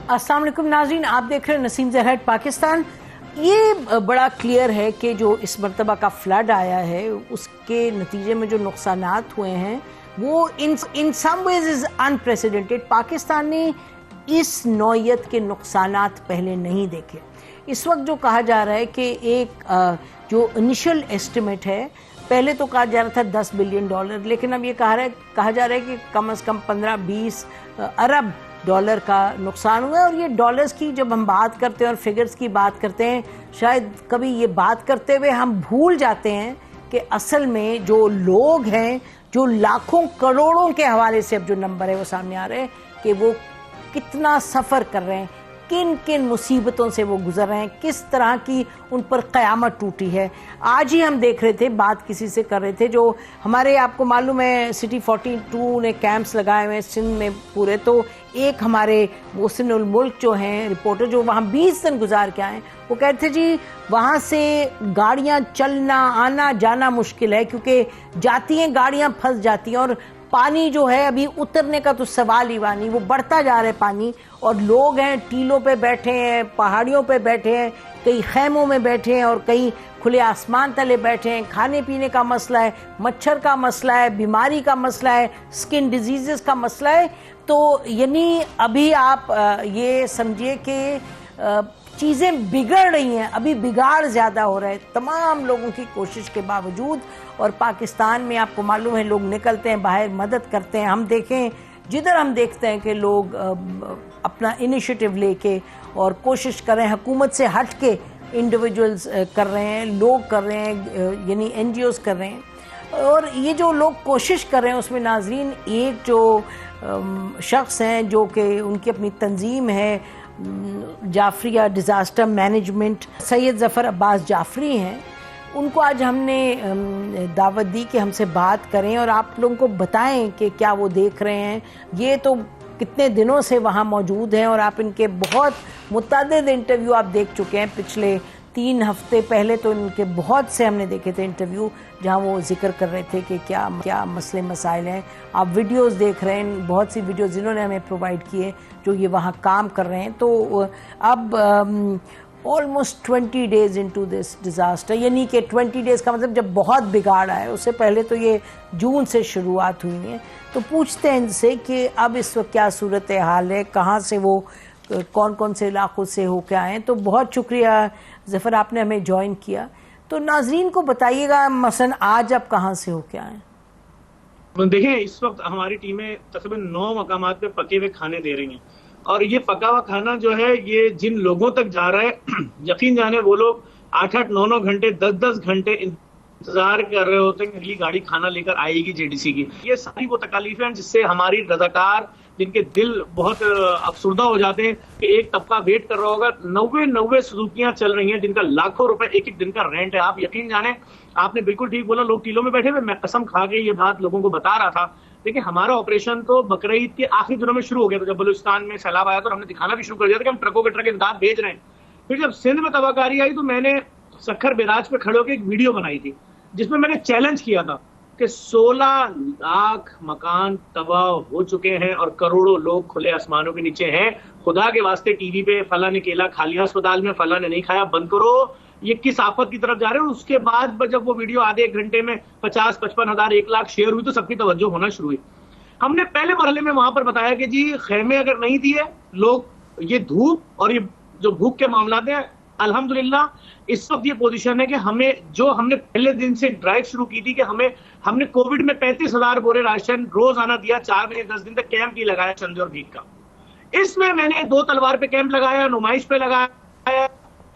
अस्सलाम वालेकुम नाज़रीन, आप देख रहे हैं नसीम ज़हर पाकिस्तान। ये बड़ा क्लियर है कि जो इस मरतबा का फ्लड आया है उसके नतीजे में जो नुकसानात हुए हैं वो in some ways is unprecedented. Pakistan ने इस नौयत के नुकसानात पहले नहीं देखे। इस वक्त जो कहा जा रहा है कि एक जो इनिशियल एस्टिमेट है, पहले तो कहा जा रहा था $10 बिलियन, लेकिन अब ये कहा जा रहा है कि कम से कम 15-20 अरब डॉलर का नुकसान हुआ है। और ये डॉलर्स की जब हम बात करते हैं और फिगर्स की बात करते हैं, शायद कभी ये बात करते हुए हम भूल जाते हैं कि असल में जो लोग हैं, जो लाखों करोड़ों के हवाले से अब जो नंबर है वो सामने आ रहे हैं कि वो कितना सफ़र कर रहे हैं, किन किन मुसीबतों से वो गुजर रहे हैं, किस तरह की उन पर क़यामत टूटी है। आज ही हम देख रहे थे, बात किसी से कर रहे थे, जो हमारे आपको मालूम है सिटी 42 ने कैंप्स लगाए हुए हैं सिंध में पूरे। तो एक हमारे मोहसिन उल मुल्क जो हैं रिपोर्टर, जो वहाँ 20 दिन गुजार के आए, वो कहते थे जी वहाँ से गाड़ियाँ चलना आना जाना मुश्किल है, क्योंकि जाती हैं गाड़ियाँ फंस जाती हैं और पानी जो है अभी उतरने का तो सवाल ही नहीं, वो बढ़ता जा रहा है पानी। और लोग हैं टीलों पे बैठे हैं, पहाड़ियों पे बैठे हैं, कई खैमों में बैठे हैं और कई खुले आसमान तले बैठे हैं। खाने पीने का मसला है, मच्छर का मसला है, बीमारी का मसला है, स्किन डिजीज़ का मसला है। तो यानी अभी आप ये समझिए कि चीज़ें बिगड़ रही हैं, अभी बिगाड़ ज़्यादा हो रहा है तमाम लोगों की कोशिश के बावजूद। और पाकिस्तान में आपको मालूम है लोग निकलते हैं बाहर, मदद करते हैं। हम देखें, जिधर हम देखते हैं कि लोग अपना इनिशिएटिव लेके और कोशिश कर रहे हैं, हुकूमत से हट के इंडिविजुअल्स कर रहे हैं, लोग कर रहे हैं, यानी NGOs कर रहे हैं। और ये जो लोग कोशिश कर रहे हैं उसमें नाजरीन एक जो शख्स हैं जो कि उनकी अपनी तंजीम है, जाफरिया डिज़ास्टर मैनेजमेंट, सैयद ज़फ़र अब्बास जाफरी हैं, उनको आज हमने दावत दी कि हमसे बात करें और आप लोगों को बताएं कि क्या वो देख रहे हैं। ये तो कितने दिनों से वहाँ मौजूद हैं और आप इनके बहुत मुतअद्दिद इंटरव्यू आप देख चुके हैं। पिछले 3 हफ्ते पहले तो इनके बहुत से हमने देखे थे इंटरव्यू, जहाँ वो जिक्र कर रहे थे कि क्या क्या मसले मसाइल हैं। आप वीडियोस देख रहे हैं, बहुत सी वीडियोस जिन्होंने हमें प्रोवाइड किए जो ये वहाँ काम कर रहे हैं। तो अब almost 20 days into this disaster, यानी कि 20 डेज़ का मतलब जब बहुत बिगाड़ आया, उससे पहले तो ये जून से शुरुआत हुई है। तो पूछते हैं इनसे कि अब इस वक्त क्या सूरत हाल है, कहाँ से वो कौन कौन से इलाकों से होकर आए। तो बहुत शुक्रिया ज़फ़र, आपने हमें ज्वाइन किया। तो नाजरीन को बताइएगा मसलन आज आप कहाँ से होकर आए। देखिए, इस वक्त हमारी टीमें तकरीबन 9 मकामात पे पके हुए खाने दे रही हैं और ये पका हुआ खाना जो है ये जिन लोगों तक जा रहा है यकीन जाने वो लोग 8-8, 9-9 घंटे, 10-10 घंटे इंतजार कर रहे होते हैं कि अगली गाड़ी खाना लेकर आएगी JDC की। ये सारी वो तकालीफें हैं जिससे हमारी रजाकार, जिनके दिल बहुत अफसुर्दा हो जाते हैं कि एक तबका वेट कर रहा होगा। 90 सुजुकियां चल रही हैं जिनका लाखों रुपए एक एक दिन का रेंट है। आप यकीन जाने, आपने बिल्कुल ठीक बोला, लोग टीलों में बैठे हुए। मैं कसम खा के ये बात लोगों को बता रहा था। देखिए, हमारा ऑपरेशन तो बकरीद के आखिरी दिनों में शुरू हो गया था। जब बलूचिस्तान में सैलाब आया तो हमने दिखाना भी शुरू कर दिया था कि हम ट्रकों के ट्रक इमदाद भेज रहे हैं। फिर जब सिंध में तबाहकारी आई तो मैंने सखर बिराज पे खड़े होकर एक वीडियो बनाई थी जिसमें मैंने चैलेंज किया था कि 16 लाख मकान तबाह हो चुके हैं और करोड़ों लोग खुले आसमानों के नीचे हैं। खुदा के वास्ते टीवी पे फला ने केला खा लिया अस्पताल में, फला ने नहीं खाया, बंद करो, ये किस आफत की तरफ जा रहे हैं। उसके बाद जब वो वीडियो आधे 1 घंटे में 50-55 हज़ार 1 लाख शेयर हुई तो सबकी तवज्जो होना शुरू हुई। हमने पहले मरहले में वहां पर बताया कि जी खेमे अगर नहीं दिए लोग, ये धूप और ये जो भूख के मामला हैं, अल्हम्दुलिल्लाह इस वक्त ये पोजीशन है कि हमने पहले दिन से ड्राइव शुरू की थी कि हमने कोविड में 35,000 बोरे राशन रोज आना दिया, 4 महीने 10 दिन तक कैंप ही लगाया चंदे और भीख का। इसमें मैंने 2 तलवार पे कैंप लगाया, नुमाइश पे लगाया,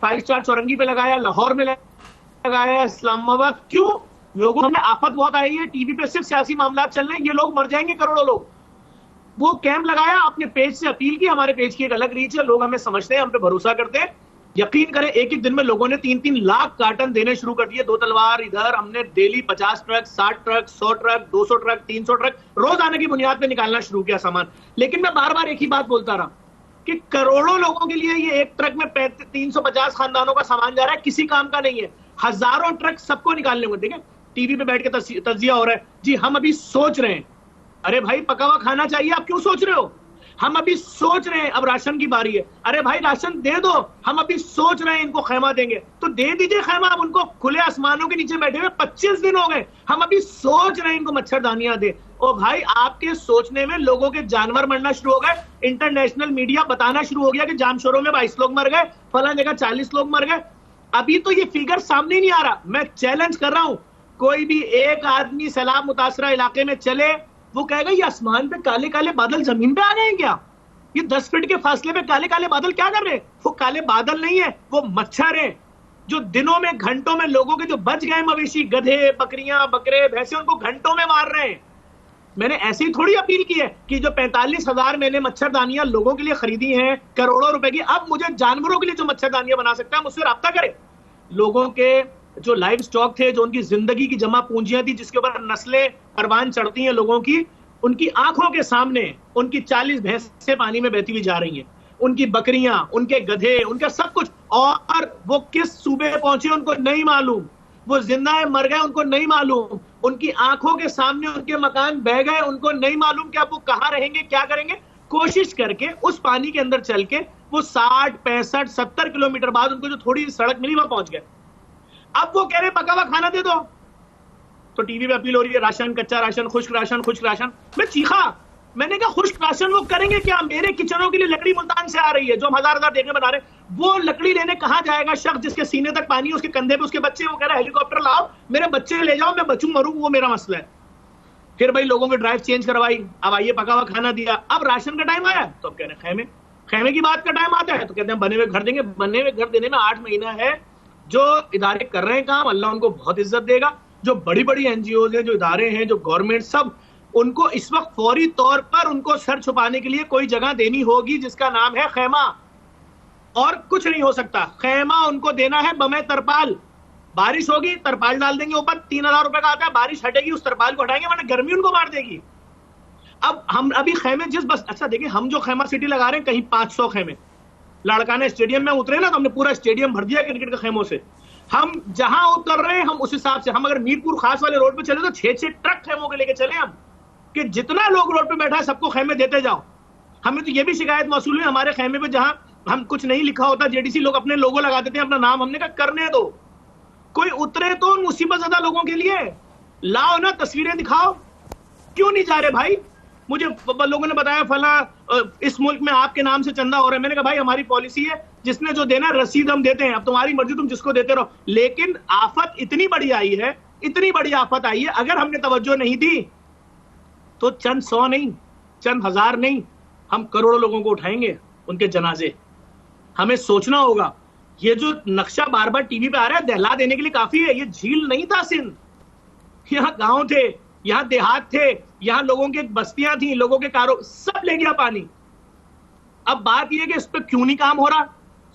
5 स्टार चौरंगी पे लगाया, लाहौर में लगाया, इस्लामाबाद। क्यों? लोगों में आफत बहुत आई है, टीवी पे सिर्फ सियासी मामला चल रहे हैं, ये लोग मर जाएंगे करोड़ों लोग। वो कैंप लगाया, अपने पेज से अपील की। हमारे पेज की एक अलग रीच है, लोग हमें समझते हैं, हम पे भरोसा करते हैं। यकीन करें, एक दिन में लोगों ने 3-3 लाख कार्टन देने शुरू कर दिए। 2 तलवार इधर हमने daily 50 truck, 60 truck, 100 truck, 200 truck, 300 truck रोज आने की बुनियाद पे निकालना शुरू किया सामान। लेकिन मैं बार बार एक ही बात बोलता रहा कि करोड़ों लोगों के लिए ये एक ट्रक में 350 खानदानों का सामान जा रहा है, किसी काम का नहीं है। हजारों ट्रक सबको निकालने होंगे। देखिए, टीवी पे बैठ के तजिया हो रहा है, जी हम अभी सोच रहे हैं। अरे भाई, पका हुआ खाना चाहिए, आप क्यों सोच रहे हो? हम अभी सोच रहे हैं, अब राशन की बारी है, अरे भाई राशन दे दो, हम अभी सोच रहे हैं इनको खैमा देंगे, तो दे दीजिए खैमा। अब उनको खुले आसमानों के नीचे बैठे हुए 25 दिन हो गए, हम अभी सोच रहे हैं इनको मच्छरदानियां दे। ओ भाई, आपके सोचने में लोगों के जानवर मरना शुरू हो गए। इंटरनेशनल मीडिया बताना शुरू हो गया कि जामशोरों में 22 लोग मर गए, फला जगह 40 लोग मर गए। अभी तो ये फिगर सामने नहीं आ रहा। मैं चैलेंज कर रहा हूं, कोई भी एक आदमी सैलाब मुतासरा इलाके में चले, वो कहेगा ये आसमान पे काले काले बादल जमीन पे आ गए हैं क्या? ये 10 फीट के फासले पे काले काले बादल क्या कर रहे हैं? वो काले बादल नहीं है, वो मच्छर है जो दिनों में घंटों में लोगों के जो बच गए मवेशी, गधे, बकरियां, बकरे, भैंसे, उनको घंटों में मार रहे हैं। मैंने ऐसी थोड़ी अपील की है कि जो 45,000 मैंने मच्छरदानियां लोगों के लिए खरीदी हैं करोड़ों रुपए की, अब मुझे जानवरों के लिए जो मच्छरदानियां बना सकता है मुझसे राब्ता करे। लोगों के जो लाइव स्टॉक थे, जो उनकी जिंदगी की जमा पूंजियां थी, जिसके ऊपर नस्लें परवान चढ़ती हैं लोगों की, उनकी आंखों के सामने उनकी 40 भैंसें पानी में बहती हुई जा रही हैं, उनकी बकरियां, उनके गधे, उनका सब कुछ। और वो किस सूबे पहुंचे उनको नहीं मालूम, वो जिंदा है मर गए उनको नहीं मालूम, उनकी आंखों के सामने उनके मकान बह गए उनको नहीं मालूम कि अब वो कहां रहेंगे, क्या करेंगे। कोशिश करके उस पानी के अंदर चल के वो 60, 65, 70 किलोमीटर बाद उनको जो थोड़ी सड़क मिली वहां पहुंच गए। अब वो कह रहे पका हुआ खाना दे दो, तो टीवी पे अपील हो रही है राशन, कच्चा राशन, खुश्क राशन, खुश्क राशन। मैं चीखा, मैंने कहा खुश्क राशन वो करेंगे क्या? मेरे किचनों के लिए लकड़ी मुल्तान से आ रही है, जो हम हजार देखने बना रहे हैं, वो लकड़ी लेने कहां जाएगा शख्स जिसके सीने तक पानी है, उसके कंधे पे उसके बच्चे, वो कह रहा है हेलीकॉप्टर लाओ, मेरे बच्चे ले जाओ, मैं बचूं मरूं वो मेरा मसला है। फिर भाई लोगों की ड्राइव चेंज करवाई, अब आइए पका हुआ खाना दिया। अब राशन का टाइम आया तो अब कह रहे हैं खैमे, खैमे की बात का टाइम आता है तो कहते हैं बने हुए घर देंगे। बने हुए घर देने में 8 महीना है। जो इदारे कर रहे हैं काम, अल्लाह उनको बहुत इज्जत देगा। जो बड़ी बड़ी एनजीओ हैं, जो इदारे हैं, जो गवर्नमेंट, सब उनको इस वक्त फौरी तौर पर उनको सर छुपाने के लिए कोई जगह देनी होगी जिसका नाम है खैमा, और कुछ नहीं हो सकता। खैमा उनको देना है बमे तरपाल। बारिश होगी तरपाल डाल देंगे ऊपर, 3,000 रुपए का आता है, बारिश हटेगी उस तरपाल को हटाएंगे, वरना गर्मी उनको मार देगी। अब हम अभी खैमे जिस बस, अच्छा देखिए, हम जो खैमा सिटी लगा रहे हैं कहीं 500 खैमे, लाड़काना स्टेडियम में उतरे ना तो हमने पूरा स्टेडियम भर दिया क्रिकेट के खेमों से। हम जहां उतर रहे हैं हम उस हिसाब से, हम अगर मीरपुर खास वाले रोड पे चले तो 6-6 ट्रक खेमों के लेके चले हम, कि जितना लोग रोड पे बैठा है सबको खेमे देते जाओ। हमें तो ये भी शिकायत मौसूल हुई हमारे खेमे पे, जहां हम कुछ नहीं लिखा होता, जेडीसी लोग अपने लोगो लगा देते हैं, अपना नाम। हमने कहा करने दो, कोई उतरे तो मुसीबत ज्यादा लोगों के लिए लाओ ना, तस्वीरें दिखाओ। क्यों नहीं जा रहे भाई? मुझे लोगों ने बताया फला इस मुल्क में आपके नाम से चंदा हो रहा है। मैंने कहा भाई हमारी पॉलिसी है, जिसने जो देना रसीद हम देते हैं, अब तुम्हारी मर्जी, तुम जिसको देते रहो। लेकिन आफत इतनी बड़ी आई है, इतनी बड़ी आफत आई है, अगर हमने तवज्जो नहीं दी तो चंद 100 नहीं, चंद 1000 नहीं, हम करोड़ों लोगों को उठाएंगे उनके जनाजे। हमें सोचना होगा। ये जो नक्शा बार बार टीवी पे आ रहा है दहला देने के लिए काफी है। ये झील नहीं था सिंध, यहाँ गांव थे, यहाँ देहात थे, यहाँ लोगों की बस्तियां थी, लोगों के सब ले गया पानी। अब बात यह कि इस पर क्यों नहीं काम हो रहा,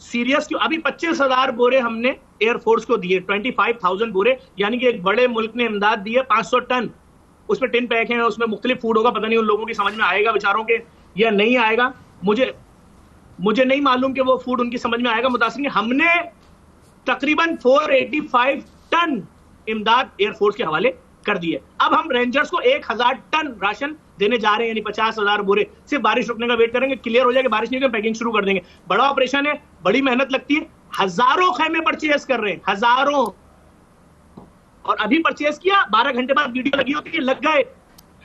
सीरियस क्यों? अभी 25,000 बोरे हमने एयरफोर्स को दिए, 25,000 बोरे, यानी कि एक बड़े मुल्क ने इमदाद दी है 500 टन। उसमें टिन पैक है, उसमें मुख्तलिफ फूड होगा, पता नहीं उन लोगों की समझ में आएगा बेचारों के या नहीं आएगा। मुझे नहीं मालूम कि वो फूड उनकी समझ में आएगा। मुतासिर, हमने तकरीबन 485 टन इमदाद एयरफोर्स के हवाले कर दिए। अब हम रेंजर्स को 1000 टन राशन देने जा रहे हैं, यानी 50,000 बोरे। सिर्फ बारिश रुकने का वेट करेंगे, क्लियर हो जाएगा, बारिश नहीं तो पैकिंग शुरू कर देंगे। बड़ा ऑपरेशन है, बड़ी मेहनत लगती है। हजारों खैमे परचेज कर रहे हैं, हजारों। और अभी परचेज किया, 12 घंटे बाद वीडियो लगी होती है, लग गए।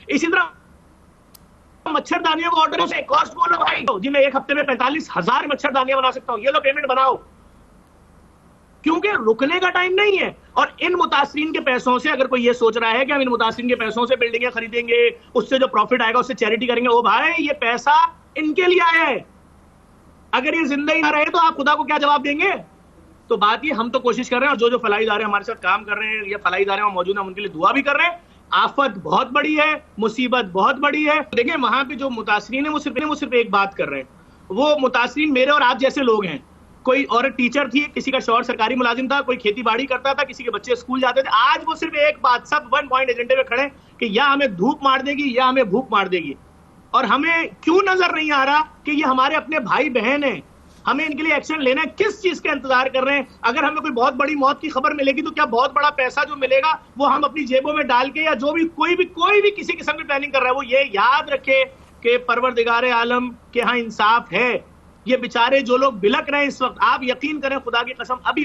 इसी तरह मच्छरदानियों को ऑर्डर से कॉस्ट बोलो भाई जी, मैं एक हफ्ते में 45,000 मच्छरदानियां बना सकता हूं, ये लो पेमेंट बनाओ। क्योंकि रुकने का टाइम नहीं है। और इन मुतासरीन के पैसों से, अगर कोई ये सोच रहा है कि हम इन मुतासरीन के पैसों से बिल्डिंगें खरीदेंगे, उससे जो प्रॉफिट आएगा उससे चैरिटी करेंगे, ओ भाई ये पैसा इनके लिए आया है। अगर ये जिंदा ही ना रहे तो आप खुदा को क्या जवाब देंगे? तो बात ये, हम तो कोशिश कर रहे हैं, और जो फलाई इदारे हमारे साथ काम कर रहे हैं या फलाई इदारे में मौजूद हैं, उनके लिए दुआ भी कर रहे हैं। आफत बहुत बड़ी है, मुसीबत बहुत बड़ी है। देखिए वहां पे जो मुतासरीन है वो सिर्फ एक बात कर रहे हैं। वो मुतासरीन मेरे और आप जैसे लोग हैं। कोई और टीचर थी, किसी का शौहर सरकारी मुलाजिम था, कोई खेती बाड़ी करता था, किसी के बच्चे स्कूल जाते थे। आज वो सिर्फ एक बात, सब 1 पॉइंट एजेंडे पे खड़े कि या हमें धूप मार देगी या हमें भूख मार देगी। और हमें क्यों नजर नहीं आ रहा कि ये हमारे अपने भाई बहन हैं, हमें इनके लिए एक्शन लेना है। किस चीज का इंतजार कर रहे हैं? अगर हमें कोई बहुत बड़ी मौत की खबर मिलेगी तो क्या बहुत बड़ा पैसा जो मिलेगा वो हम अपनी जेबों में डाल के, या जो भी कोई भी किसी किस्म की प्लानिंग कर रहा है, वो ये याद रखे कि परवरदिगार आलम के यहाँ इंसाफ है। ये बेचारे जो लोग बिलक रहे हैं इस वक्त, आप यकीन करें खुदा की कसम, अभी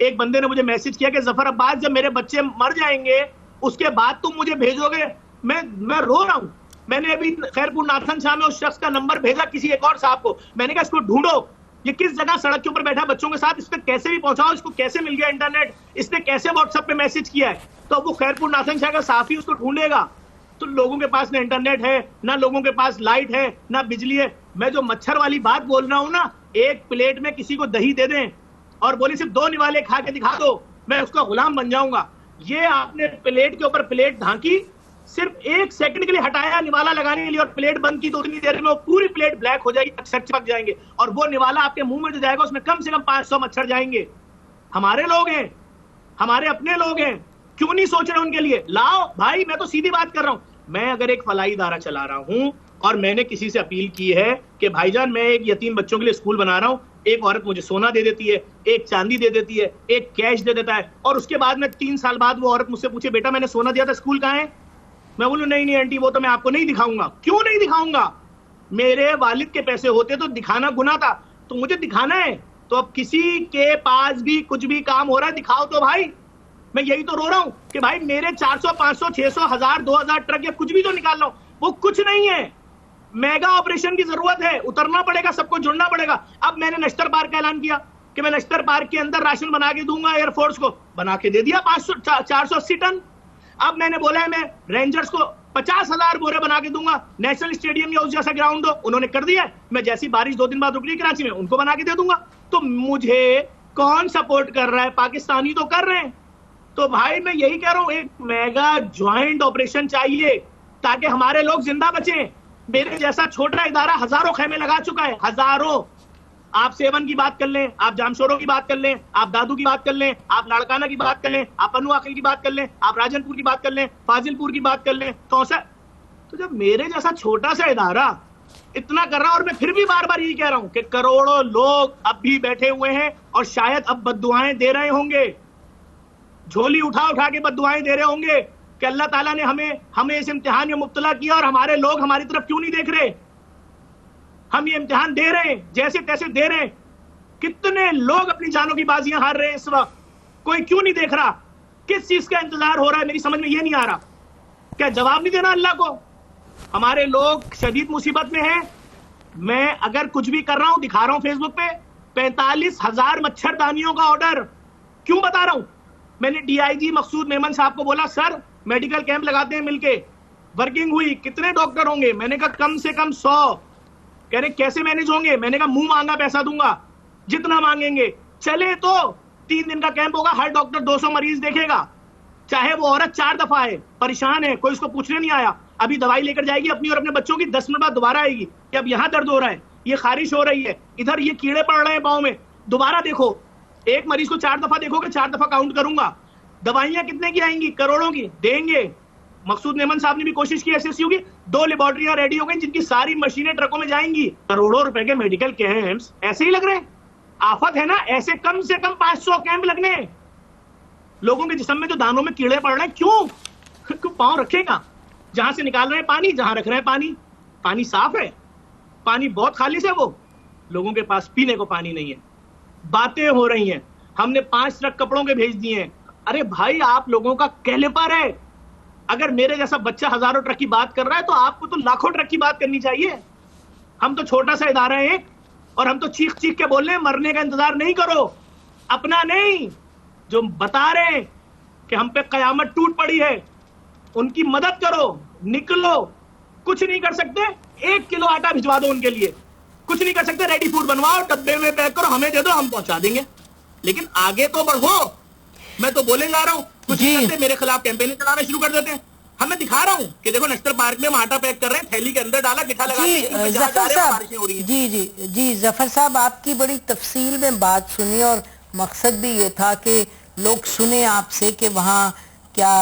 एक बंदे ने मुझे मैसेज किया कि जफर अब्बास जब मेरे बच्चे मर जाएंगे उसके बाद तुम मुझे भेजोगे। मैं रो रहा हूं। मैंने अभी खैरपुर नाथन शाह में उस शख्स का नंबर भेजा किसी एक और साहब को, मैंने कहा इसको ढूंढो, ये किस जगह सड़क के ऊपर बैठा बच्चों के साथ, इस पे कैसे भी पहुंचाओ, इसको कैसे मिल गया इंटरनेट, इसने कैसे व्हाट्सएप पे मैसेज किया है। तो वो खैरपुर नाथन शाह का साफी उसको ढूंढेगा। तो लोगों के पास ना इंटरनेट है, ना लोगों के पास लाइट है, ना बिजली है। मैं जो मच्छर वाली बात बोल रहा हूं ना, एक प्लेट में किसी को दही दे दें और बोले सिर्फ 2 निवाले खा के दिखा दो, मैं उसका गुलाम बन जाऊंगा। ये आपने प्लेट के ऊपर प्लेट ढांकी, सिर्फ 1 सेकंड के लिए हटाया निवाला लगाने के लिए और प्लेट बंद की, तो उतनी देर में वो पूरी प्लेट ब्लैक हो जाएगी, अक्षर चिपक जाएंगे और वो निवाला आपके मुंह में जो जाएगा उसमें कम से कम 500 मच्छर जाएंगे। हमारे लोग हैं, हमारे अपने लोग हैं, क्यों नहीं सोच रहे उनके लिए? लाओ भाई, मैं तो सीधी बात कर रहा हूं। मैं अगर एक फलाई इदारा चला रहा हूं और मैंने किसी से अपील की है कि भाईजान मैं एक यतीम बच्चों के लिए स्कूल बना रहा हूं, एक औरत मुझे सोना दे देती है, एक चांदी दे देती है, एक कैश दे देता है, और उसके बाद में 3 साल बाद वो औरत मुझसे पूछे बेटा मैंने सोना दिया था स्कूल कहाँ है? मैं बोलूं नहीं नहीं आंटी वो तो मैं आपको नहीं दिखाऊंगा। क्यों नहीं दिखाऊंगा? मेरे वालिद के पैसे होते तो दिखाना गुनाह था, तो मुझे दिखाना है। तो अब किसी के पास भी कुछ भी काम हो रहा है दिखाओ तो भाई। मैं यही तो रो रहा हूं कि भाई मेरे 400 500 600 1000 2000 ट्रक या कुछ भी तो निकाल रहा हूं, वो कुछ नहीं है। मेगा ऑपरेशन की जरूरत है, उतरना पड़ेगा, सबको जुड़ना पड़ेगा। अब मैंने नश्तर पार्क का ऐलान किया कि मैं नश्तर पार्क के अंदर राशन बना के दूंगा, एयरफोर्स को बना के दे दिया 480 टन। अब मैंने बोला है मैं रेंजर्स को 50,000 बोरे बना के दूंगा, नेशनल स्टेडियम या उस जैसा ग्राउंड हो, उन्होंने कर दिया है। मैं जैसी बारिश 2 दिन बाद रुक रही कराची में उनको बना के दे दूंगा। तो मुझे कौन सपोर्ट कर रहा है? पाकिस्तानी तो कर रहे हैं। तो भाई मैं यही कह रहा हूं, एक मेगा ज्वाइंट ऑपरेशन चाहिए ताकि हमारे लोग जिंदा बचें। मेरे जैसा छोटा इदारा हजारों खेमे लगा चुका है, हजारों। आप सेवन की बात कर लें, आप जामशोरों की बात कर लें, आप दादू की बात कर लें, आप लाड़काना की बात कर लें, आप पन्नू आखिल की बात कर लें, आप राजनपुर की बात कर लें, फाजिलपुर की बात कर लें, तो जब मेरे जैसा छोटा सा इदारा इतना कर रहा, और मैं फिर भी बार बार यही कह रहा हूं कि करोड़ों लोग अब भी बैठे हुए हैं और शायद अब बद्दुआएं दे रहे होंगे, झोली उठा उठा के बद्दुआएं दे रहे होंगे कि अल्लाह ताला ने हमें इस इम्तिहान में मुब्तला किया और हमारे लोग हमारी तरफ क्यों नहीं देख रहे। हम ये इम्तिहान दे रहे हैं, जैसे तैसे दे रहे हैं। कितने लोग अपनी जानों की बाजियां हार रहे हैं इस वक्त, कोई क्यों नहीं देख रहा? किस चीज का इंतजार हो रहा है? मेरी समझ में ये नहीं आ रहा। क्या जवाब नहीं देना अल्लाह को? हमारे लोग शदीद मुसीबत में हैं। मैं अगर कुछ भी कर रहा हूं, दिखा रहा हूं फेसबुक पे 45,000 मच्छरदानियों का ऑर्डर, क्यों बता रहा हूं? मैंने डीआईजी मकसूद मेमन साहब को बोला सर मेडिकल कैंप लगाते हैं मिलके, वर्किंग हुई, कितने डॉक्टर होंगे? मैंने कहा कम से कम 100। कह रहे कैसे मैनेज होंगे? मैंने कहा मुंह मांगा पैसा दूंगा, जितना मांगेंगे। चले तो 3 दिन का कैंप होगा, हर डॉक्टर 200 मरीज देखेगा, चाहे वो औरत 4 दफा है, परेशान है, कोई उसको पूछने नहीं आया। अभी दवाई लेकर जाएगी अपनी और अपने बच्चों की, 10 मिनट बाद दोबारा आएगी कि अब यहां दर्द हो रहा है, ये खारिश हो रही है, इधर ये कीड़े पड़ रहे हैं पाँव में, दोबारा देखो। एक मरीज को 4 दफा देखोगे, 4 दफा काउंट करूंगा। दवाइयां कितने की आएंगी? करोड़ों की देंगे। मकसूद मेमन साहब ने भी कोशिश की एसएसयू की, 2 लेबोरेटरियां रेडी हो गई जिनकी सारी मशीनें ट्रकों में जाएंगी। करोड़ों रुपए के मेडिकल कैंप्स ऐसे ही लग रहे हैं। आफत है ना, ऐसे कम से कम 500 कैंप लगने। लोगों के जिस्म में जो दानों में कीड़े पड़ रहे हैं, क्यों पांव रखेगा? जहां से निकाल रहे हैं पानी, जहां रख रहे हैं पानी साफ है, पानी बहुत खालिश है, वो लोगों के पास पीने को पानी नहीं है। बातें हो रही हैं, हमने 5 ट्रक कपड़ों के भेज दिए हैं। अरे भाई आप लोगों का कैलिपर है। अगर मेरे जैसा बच्चा हजारों ट्रक की बात कर रहा है तो आपको तो लाखों ट्रक की बात करनी चाहिए। हम तो छोटा सा इदारा है और हम तो चीख चीख के बोल रहे हैं मरने का इंतजार नहीं करो, अपना नहीं। जो बता रहे हैं कि हम पे कयामत टूट पड़ी है, उनकी मदद करो, निकलो। कुछ नहीं कर सकते, 1 किलो आटा भिजवा दो उनके लिए, कुछ नहीं कर सकते। रेडी फूड बनवाओ, डब्बे में पैक करो, हमें दे दो, हम पहुंचा देंगे। लेकिन आगे तो बढ़ो। मैं तो बोले जा रहा हूं, कुछ नहीं करते, मेरे खिलाफ कैंपेन चलाना शुरू कर देते हैं। हमें दिखा रहा हूं कि देखो नश्तर पार्क में हम आटा पैक कर रहे हैं, थैली के अंदर डाला, गिठा लगा जी जफर साहब, जी जफर साहब, आपकी बड़ी तफसील में बात सुनी और मकसद भी ये था कि लोग सुने आपसे कि वहाँ क्या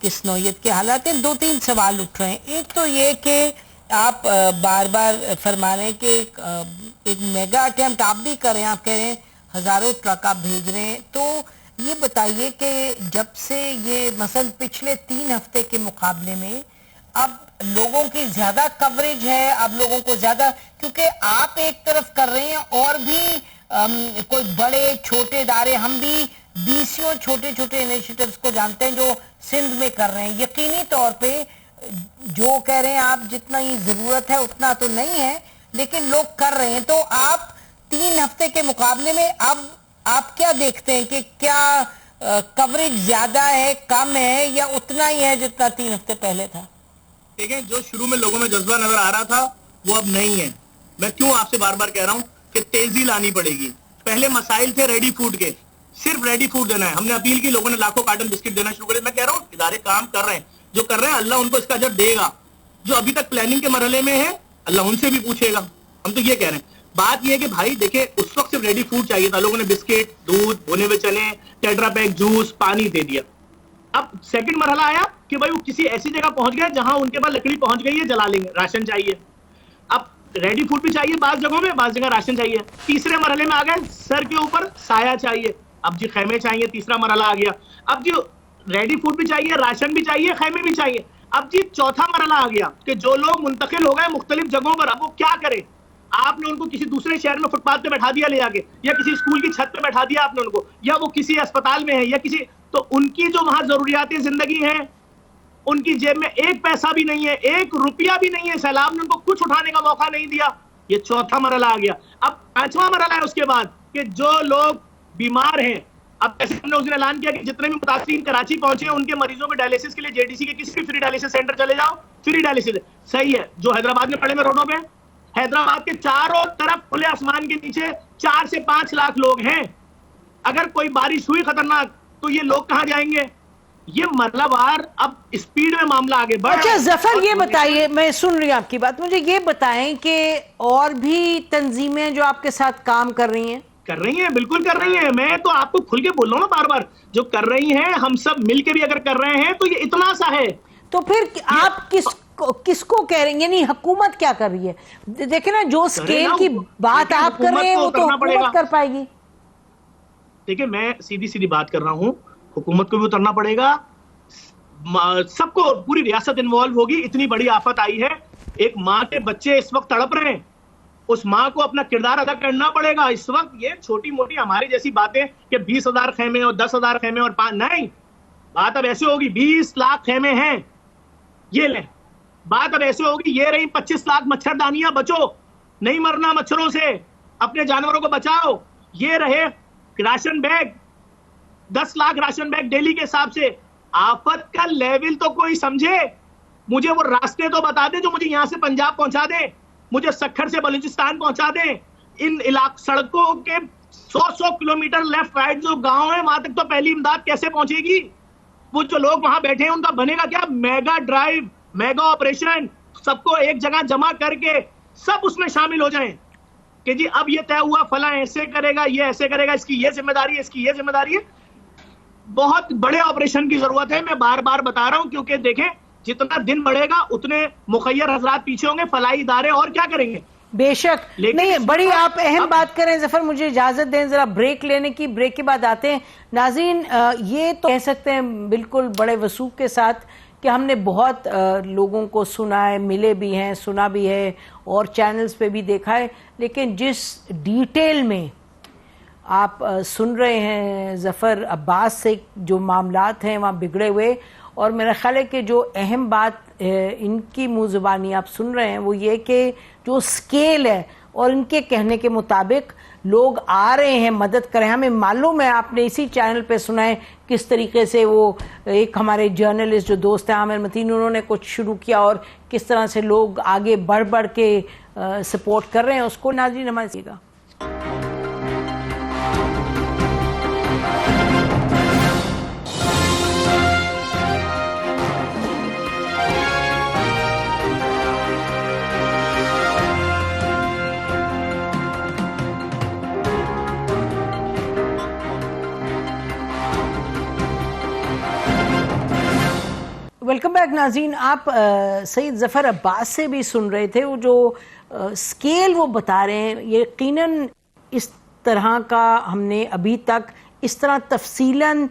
किस नौयत के हालात हैं। 2-3 सवाल उठ रहे हैं। एक तो ये कि आप बार बार फरमा रहे हैं कि एक मेगा कैंप आप भी कर रहे हैं, आप कह रहे हैं हजारों ट्रक आप भेज रहे हैं। तो ये बताइए कि जब से ये मसलन पिछले 3 हफ्ते के मुकाबले में अब लोगों की ज्यादा कवरेज है, अब लोगों को ज्यादा, क्योंकि आप एक तरफ कर रहे हैं और भी कोई बड़े छोटे इदारे, हम भी बीसियों छोटे छोटे इनिशिएटिव्स को जानते हैं जो सिंध में कर रहे हैं। यकीनी तौर पे जो कह रहे हैं आप, जितना ही जरूरत है उतना तो नहीं है, लेकिन लोग कर रहे हैं। तो आप 3 हफ्ते के मुकाबले में अब आप क्या देखते हैं कि क्या कवरेज ज्यादा है, कम है, या उतना ही है जितना 3 हफ्ते पहले था? देखें, जो शुरू में लोगों में जज्बा नजर आ रहा था वो अब नहीं है। मैं क्यों आपसे बार बार कह रहा हूं कि तेजी लानी पड़ेगी। पहले मसाइल थे रेडी फूड के, सिर्फ रेडी फूड देना है। हमने अपील की, लोगों ने लाखों कार्टन बिस्किट देना शुरू कर दिया। मैं कह रहा हूँ इदारे काम कर रहे हैं, जो कर रहे हैं अल्लाह उनको इसका अजर देगा। जो अभी तक प्लानिंग के मरहले में है अल्लाह उनसे भी पूछेगा। हम तो ये कह रहे हैं। बात यह है कि भाई देखे, उस वक्त सिर्फ रेडी फूड चाहिए था, लोगों ने बिस्किट, दूध, भुने हुए चने, टेट्रा पैक, जूस, पानी दे दिया। अब सेकंड मरहला आया कि भाई वो किसी ऐसी जगह पहुंच गए जहां उनके पास लकड़ी पहुंच गई है, जला लेंगे, राशन चाहिए। अब रेडी फूड भी चाहिए बाज जगहों में, बाज जगह राशन चाहिए। तीसरे मरहले में आ गए सर के ऊपर साया चाहिए, अब जी खैमे चाहिए, तीसरा मरहला आ गया। अब जी रेडी फूड भी चाहिए, राशन भी चाहिए, खैमे भी चाहिए। अब जी चौथा मरहला आ गया कि जो लोग मुंतकिल हो गए मुख्तलिफ जगहों पर, अब वो क्या करें? आपने उनको किसी दूसरे शहर में फुटपाथ पे बैठा दिया ले जाके, या किसी स्कूल की छत पे बैठा दिया आपने उनको, या वो किसी अस्पताल में है, या किसी, तो उनकी जो वहां जरूरियाती जिंदगी है, उनकी जेब में 1 पैसा भी नहीं है, 1 रुपया भी नहीं है। सैलाब ने उनको कुछ उठाने का मौका नहीं दिया। ये चौथा मरहला आ गया। अब 5वां मरहला है उसके बाद कि जो लोग बीमार हैं, अब जैसे हमने उस दिन ऐलान किया कि जितने भी मुतासिरीन कराची पहुंचे हैं उनके मरीजों के डायलिसिस के लिए जेडीसी के किसी भी फ्री डायलिसिस सेंटर चले जाओ, फ्री डायलिसिस। सही है, जो हैदराबाद में पड़े हुए रोडों पे, हैदराबाद के चारों तरफ खुले आसमान के नीचे 4 से 5 लाख लोग हैं। अगर कोई बारिश हुई खतरनाक तो ये लोग कहां जाएंगे? ये मरहलावार अब स्पीड में मामला आगे बढ़। अच्छा जफर, ये बताइए, मैं सुन रही हूँ आपकी बात, मुझे ये बताएं कि और भी तंजीमें जो आपके साथ काम कर रही हैं? कर रही हैं, बिल्कुल कर रही हैं। मैं तो आपको खुल के बोल रहा हूँ ना बार बार, जो कर रही हैं, हम सब मिलके भी अगर कर रहे हैं तो ये इतना सा है। तो फिर आप किसको कह रहे हैं, यानी हुकूमत क्या कर रही है? देखिए ना, जो स्केल की बात आप कर रहे हैं वो तो हुकूमत कर पाएगी। देखिए, मैं सीधी सीधी बात कर रहा हूं, हुकूमत को भी उतरना पड़ेगा, सबको, पूरी रियासत इन्वॉल्व होगी। इतनी बड़ी आफत आई है, एक माँ के बच्चे इस वक्त तड़प रहे हैं, उस माँ को अपना किरदार अदा करना पड़ेगा। इस वक्त ये छोटी मोटी हमारी जैसी बातें कि 20,000 खेमे और 10,000 खेमे और 5, नहीं, बात अब ऐसे होगी 20 लाख खेमे हैं, ये ले, बात अब ऐसे होगी, ये रही 25 लाख मच्छरदानियां, बचो, नहीं मरना मच्छरों से, अपने जानवरों को बचाओ। ये रहे ration bag, 10 lakh ration bag daily के हिसाब से। आफत का लेवल तो कोई समझे, मुझे वो रास्ते तो बता दे जो मुझे यहां से पंजाब पहुंचा दे, मुझे सक्खर से बलूचिस्तान पहुंचा दे। इन सड़कों के 100 किलोमीटर लेफ्ट राइट जो गांव है, वहां तक तो पहली इमदाद कैसे पहुंचेगी? वो जो लोग वहां बैठे हैं उनका बनेगा क्या? मेगा ड्राइव, मेगा ऑपरेशन, सबको एक जगह जमा करके सब उसमें शामिल हो जाएं कि जी अब ये तय हुआ, फला ऐसे करेगा, ये ऐसे करेगा, इसकी ये जिम्मेदारी है, इसकी ये जिम्मेदारी है। बहुत बड़े ऑपरेशन की जरूरत है, मैं बार बार बता रहा हूं, क्योंकि देखें जितना दिन बढ़ेगा उतने मुखैर हजरात पीछे होंगे, फलाई इदारे और क्या करेंगे। बेशक नहीं, बड़ी आप अहम बात करें जफर, मुझे इजाजत दें जरा ब्रेक लेने की, ब्रेक के बाद आते हैं। नाज़रीन, ये तो कह सकते हैं बिल्कुल बड़े वसूख के साथ कि हमने बहुत लोगों को सुना है, मिले भी हैं, सुना भी है और चैनल्स पे भी देखा है, लेकिन जिस डिटेल में आप सुन रहे हैं जफर अब्बास से जो मामलात हैं वहाँ बिगड़े हुए, और मेरा ख्याल है कि जो अहम बात इनकी मुँह ज़ुबानी आप सुन रहे हैं वो ये कि जो स्केल है, और इनके कहने के मुताबिक लोग आ रहे हैं मदद करें। हमें मालूम है, आपने इसी चैनल पे सुना है किस तरीके से वो एक हमारे जर्नलिस्ट जो दोस्त हैं आमिर मतीन, उन्होंने कुछ शुरू किया और किस तरह से लोग आगे बढ़ बढ़ के सपोर्ट कर रहे हैं उसको। नाज़रीन, हमारे वेलकम बैक। नाज़रीन, आप सईद ज़फ़र अब्बास से भी सुन रहे थे, वो जो स्केल वो बता रहे हैं, यकीनन इस तरह का हमने अभी तक इस तरह तफसीलन